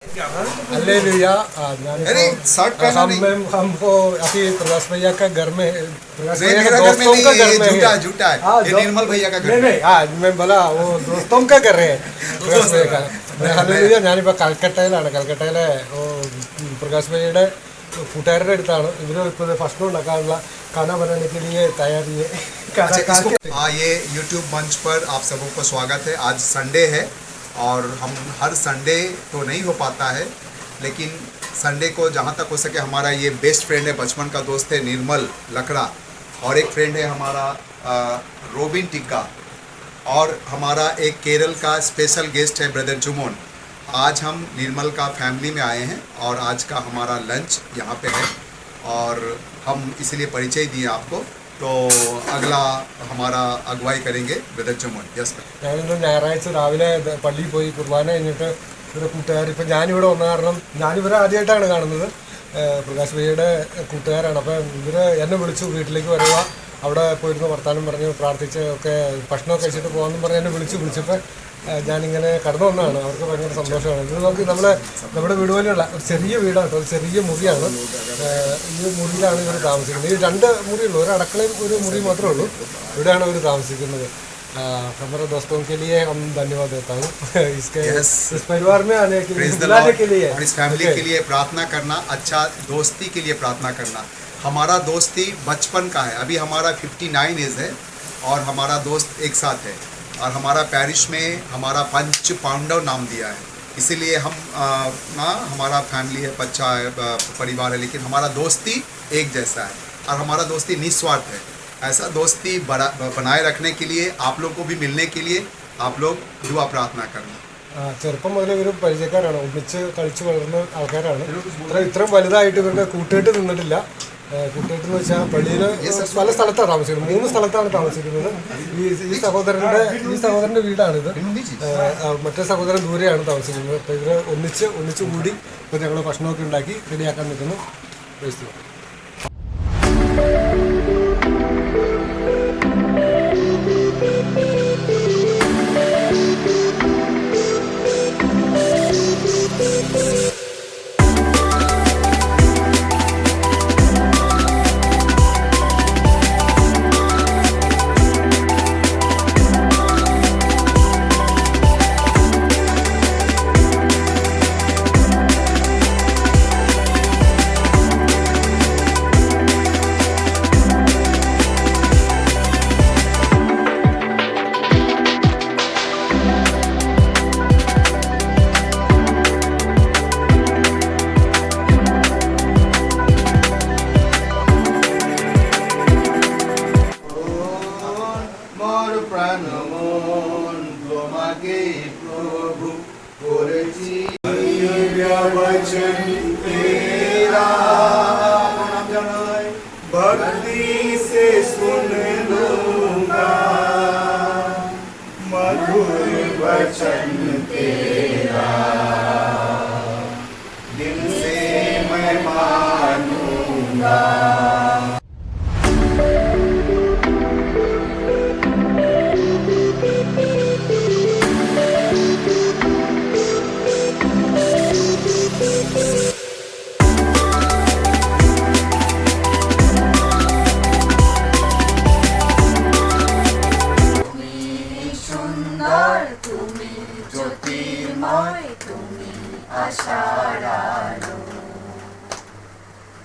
Hallelujah. हमको अभी प्रकाश भैया का घर में, प्रकाश भैया के दोस्तों का घर में झूठा है, ये निर्मल भैया का घर नहीं नहीं, आज मैं बोला वो दोस्तों का घर है പ്രകാശ് ഭയ്യ का। ഹല്ലേലൂയ। ഞാനിപ്പോൾ കൽക്കട്ടയിലാണ്. കൽക്കട്ടയിലെ പ്രകാശ് ഭയ്യയുടെ കൂട്ടുകാരുടെ അടുത്താണ്. ഇവർ ഇപ്പോൾ ഭക്ഷണം ഉണ്ടാക്കാനുള്ള खाना बनाने के लिए तैयारी है। ये यूट्यूब मंच पर आप सबों को स्वागत है। आज संडे है और हम हर संडे तो नहीं हो पाता है, लेकिन संडे को जहाँ तक हो सके हमारा ये बेस्ट फ्रेंड है, बचपन का दोस्त है निर्मल लकड़ा, और एक फ्रेंड है हमारा रोबिन टिक्का, और हमारा एक केरल का स्पेशल गेस्ट है ब्रदर जुमोन। आज हम निर्मल का फैमिली में आए हैं और आज का हमारा लंच यहाँ पे है और हम इसलिए परिचय दिए आपको। तो अगला हमारा अगुवाई करेंगे ब्रदर जुमोन। यस ഞാനിന്ന് ഞായറാഴ്ച രാവിലെ പള്ളിയിൽ പോയി കുർബാന കഴിഞ്ഞിട്ട് ഇവരുടെ കൂട്ടുകാർ, ഇപ്പം ഞാനിവിടെ വന്ന കാരണം ഞാനിവരെ ആദ്യമായിട്ടാണ് കാണുന്നത്. പ്രകാശ് ഭയ്യയുടെ കൂട്ടുകാരാണ്. അപ്പം ഇവർ എന്നെ വിളിച്ചു, വീട്ടിലേക്ക് വരിക, അവിടെ പോയിരുന്ന് വർത്താനം പറഞ്ഞ് പ്രാർത്ഥിച്ച് ഒക്കെ ഭക്ഷണമൊക്കെ കഴിച്ചിട്ട് പോകാമെന്ന് പറഞ്ഞ് എന്നെ വിളിച്ചപ്പോൾ ഞാനിങ്ങനെ കടന്നു വന്നതാണ്. അവർക്ക് ഭയങ്കര സന്തോഷമാണ്. ഇത് നോക്കി നമ്മുടെ വീട് പോലെയുള്ള ഒരു ചെറിയ വീടാണ്, ഒരു ചെറിയ മുറിയാണ്. ഈ മുറിയിലാണ് ഇവർ താമസിക്കുന്നത്. ഈ 2 മുറിയുള്ളൂ, ഒരു അടുക്കളയും ഒരു മുറി മാത്രമേ ഉള്ളൂ. ഇവിടെയാണ് അവർ താമസിക്കുന്നത്. हमारे दोस्तों के लिए हम धन्यवाद देता हूँ इस परिवार में आने के लिए, बुलाने के लिए और इस फैमिली के लिए प्रार्थना करना, अच्छा दोस्ती के लिए प्रार्थना करना। हमारा दोस्ती बचपन का है, अभी हमारा 59 एज है और हमारा दोस्त एक साथ है, और हमारा पैरिश में हमारा 5 पांडव नाम दिया है, इसीलिए हम हमारा फैमिली है, बच्चा है, परिवार है, लेकिन हमारा दोस्ती एक जैसा है और हमारा दोस्ती निस्वार्थ है। ऐसा दोस्ती बनाए रखने के लिए, आप लोग को भी मिलने के लिए आप लोग दुआ प्रार्थना करना। ചെറുപ്പം മുതൽ ഇവർ പരിചയക്കാരാണ്, ഒന്നിച്ച് കളിച്ച് വളർന്ന ആൾക്കാരാണ്. ഇത്രയും വലുതായിട്ട് ഇവരുടെ കൂട്ടുകെട്ട് നിന്നിട്ടില്ല. കൂട്ടുകെട്ടെന്ന് വെച്ചാൽ പള്ളിയിൽ പല സ്ഥലത്താണ് താമസിക്കുന്നത്, 3 സ്ഥലത്താണ് താമസിക്കുന്നത്. ഈ സഹോദരൻ്റെ വീടാണിത്. മറ്റേ സഹോദരൻ ദൂരെയാണ് താമസിക്കുന്നത്. അപ്പോൾ ഇവർ ഒന്നിച്ച് കൂടി ഇപ്പോൾ ഞങ്ങൾ ഭക്ഷണമൊക്കെ ഉണ്ടാക്കി റെഡിയാക്കാൻ നിൽക്കുന്നു. भक्ति से सुन लूंगा मधुर वचन तेरा, दिल से मैं मानूंगा।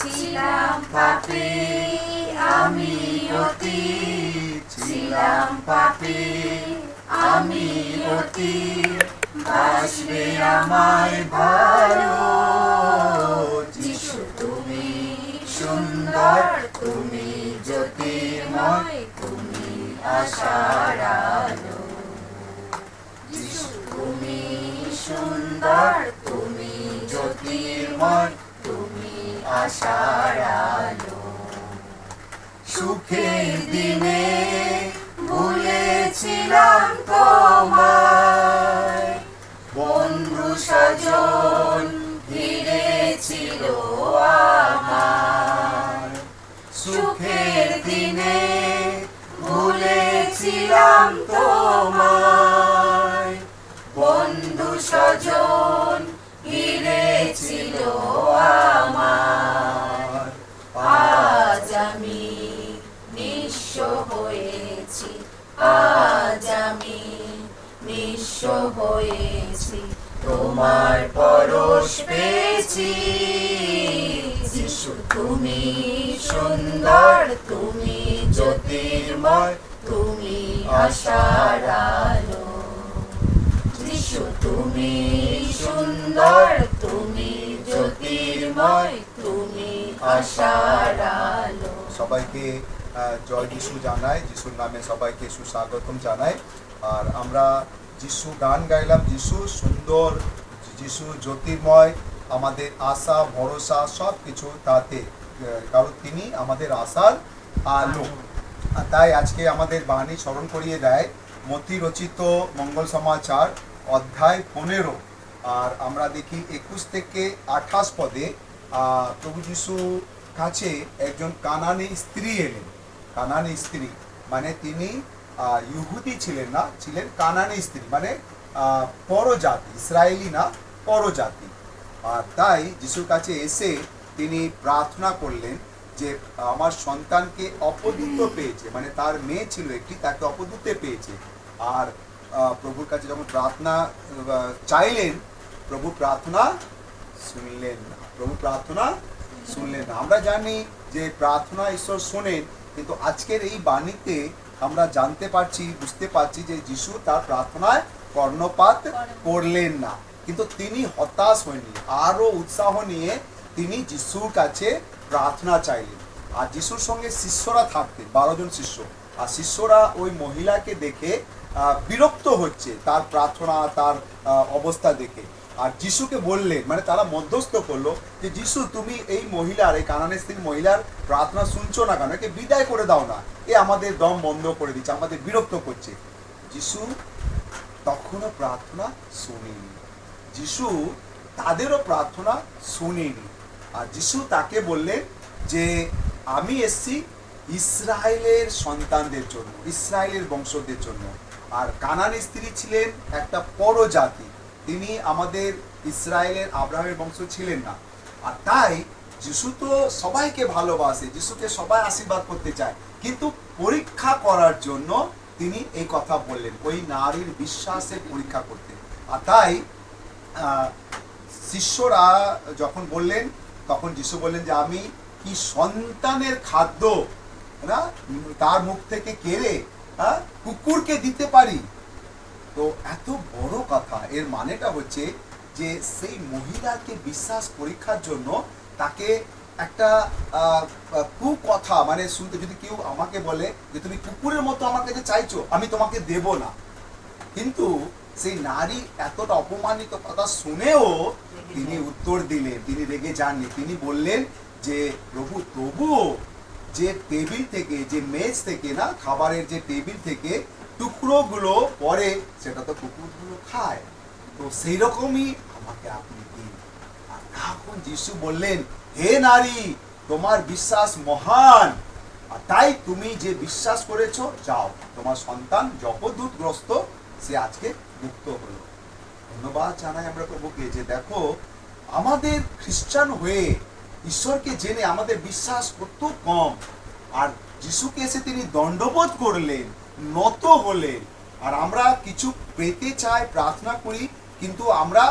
ছিলাম পাপী আমি অতি, ছিলাম পাপী আমি অতি, বাসবে আমায় ভালো। যিশু তুমি সুন্দর, তুমি জ্যোতির্ময়, তুমি আশার আলো। যিশু তুমি সুন্দর, তুমি জ্যোতির্ময়, তুমি আশার আলো। সুখের দিনে ভুলেছিলাম তোমায়, বন্ধু স্বজন ঘিরে ছিল আমার। সুখের দিনে ভুলেছিলাম তোমায়, বন্ধু স্বজন ঘিরে তোমার পরশ পেয়েছি। যিশু তুমি সুন্দর, তুমি জ্যোতির্ময়, তুমি আশার আলো। যিশু তুমি সুন্দর, তুমি জ্যোতির্ময়, তুমি আশার আলো। সবাইকে জয় যিশু জানাই, যিশুর নামে সবাইকে সুস্বাগতম জানাই। আর আমরা যিশু গান গাইলাম, যিশু সুন্দর, যিশু জ্যোতির্ময়, আমাদের আশা ভরসা সব কিছু তাতে, কারণ তিনি আমাদের আশার আলো। আর তাই আজকে আমাদের বাণী স্মরণ করিয়ে দেয় মতি রচিত মঙ্গল সমাচার অধ্যায় 15। আর আমরা দেখি 21 থেকে 28 পদে প্রভু যিশু কাছে একজন কানানি স্ত্রী এলেন। কানানি স্ত্রী মানে তিনি ইহুদি ছিলেন না, ছিলেন কানানি স্ত্রী মানে পরজাতি, ইসরায়েলি না, পরজাতি। আর তাই যিশুর কাছে এসে তিনি প্রার্থনা করলেন যে আমার সন্তানকে অপদূত পেয়েছে, মানে তার মেয়ে ছিল একটি, তাকে অপদূতে পেয়েছে। আর প্রভুর কাছে যখন প্রার্থনা চাইলেন, প্রভু প্রার্থনা শুনলেন না, প্রভু প্রার্থনা শুনলেন না। আমরা জানি যে প্রার্থনা ঈশ্বর শোনেন, কিন্তু আজকের এই বাণীতে আমরা জানতে পারছি, বুঝতে পারছি যে যিশু তার প্রার্থনায় কর্ণপাত করলেন না, কিন্তু তিনি হতাশ হয়নি, আরো উৎসাহ নিয়ে তিনি যিশুর কাছে প্রার্থনা চাইলেন। আর যিশুর সঙ্গে শিষ্যরা থাকতেন, 12 জন শিষ্য। আর শিষ্যরা ওই মহিলাকে দেখে বিরক্ত হচ্ছে তার প্রার্থনা, তার অবস্থা দেখে। আর যিশুকে বললেন, মানে তারা মধ্যস্থ করলো যে যিশু তুমি এই মহিলার, এই কানানি স্ত্রীর মহিলার প্রার্থনা শুনছো না কেন? একে বিদায় করে দাও না, এ আমাদের দম বন্ধ করে দিচ্ছে, আমাদের বিরক্ত করছে। যিশু তখনও প্রার্থনা শুনেনি, যিশু তাদেরও প্রার্থনা শুনেনি। আর যিশু তাকে বললেন যে আমি এসছি ইসরায়েলের সন্তানদের জন্য, ইসরায়েলের বংশদের জন্য। আর কানানি স্ত্রী ছিলেন একটা পরজাতি, তিনি আমাদের ইসরায়েলের আব্রাহামের বংশ ছিলেন না। আর তাই যিশু তো সবাইকে ভালোবাসে, যিশুকে সবাই আশীর্বাদ করতে চায়, কিন্তু পরীক্ষা করার জন্য তিনি এই কথা বললেন, ওই নারীর বিশ্বাসের পরীক্ষা করতে। আর তাই শিষ্যরা যখন বললেন, তখন যিশু বললেন যে আমি কি সন্তানের খাদ্য না তার মুখ থেকে কেড়ে কুকুরকে দিতে পারি? তো এত বড় কথা, এর মানেটা হচ্ছে যে সেই মহিলাকে বিশ্বাস পরীক্ষার জন্য তাকে একটা কুকথা মানে শুনতে, যদি কেউ আমাকে বলে যে তুমি কুকুরের মতো আমাকে যে চাইছো, আমি তোমাকে দেব না, কিন্তু সেই নারী এতটা অপমানিত কথা শুনেও তিনি উত্তর দিলেন, তিনি রেগে যাননি। তিনি বললেন যে প্রভু, তবুও যে টেবিল থেকে, যে মেজ থেকে না, খাবারের যে টেবিল থেকে টুকরোগুলো পরে, সেটা তো কুকুরগুলো খায়, তো সেই রকমই আমাকে আপনি দিন। আর তখন যিশু বললেন, হে নারী, তোমার বিশ্বাস মহান, আর তাই তুমি যে বিশ্বাস করেছো, যাও, তোমার সন্তান জপদূতগ্রস্ত, সে আজকে মুক্ত হলো। ধন্যবাদ জানাই আমরা প্রভুকে যে দেখো, আমাদের খ্রিস্টান হয়ে ঈশ্বরকে জেনে আমাদের বিশ্বাস কত কম। আর যিশুকে এসে তিনি দণ্ডবোধ করলেন, নত হলেন। আর আমরা কিছু পেতে চাই, প্রার্থনা করি, কিন্তু আমরা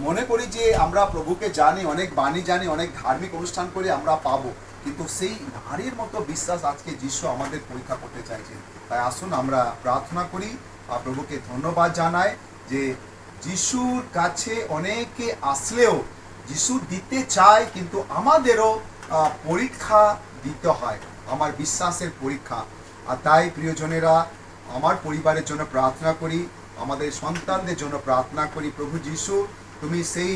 মনে করি যে আমরা প্রভুকে জানি, অনেক বাণী জানি, অনেক ধার্মিক অনুষ্ঠান করে আমরা পাবো, কিন্তু সেই নারীর মতো বিশ্বাস আজকে যিশু আমাদের পরীক্ষা করতে চাইছেন। তাই আসুন আমরা প্রার্থনা করি আর প্রভুকে ধন্যবাদ জানাই যে যিশুর কাছে অনেকে আসলেও যিশু দিতে চায়, কিন্তু আমাদেরও পরীক্ষা দিতে হয়, আমার বিশ্বাসের পরীক্ষা। আর তাই প্রিয়জনেরা, আমার পরিবারের জন্য প্রার্থনা করি, আমাদের সন্তানদের জন্য প্রার্থনা করি, প্রভু যিশু তুমি সেই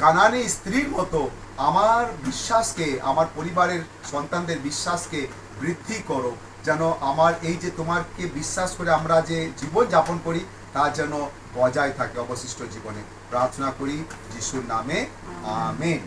কানানি স্ত্রীর মতো আমার বিশ্বাসকে, আমার পরিবারের সন্তানদের বিশ্বাসকে বৃদ্ধি করো, যেন আমার এই যে তোমাকে বিশ্বাস করে আমরা যে জীবন যাপন করি, তা যেন বজায় থাকে অবশিষ্ট জীবনে। প্রার্থনা করি যিশুর নামে, আমেন।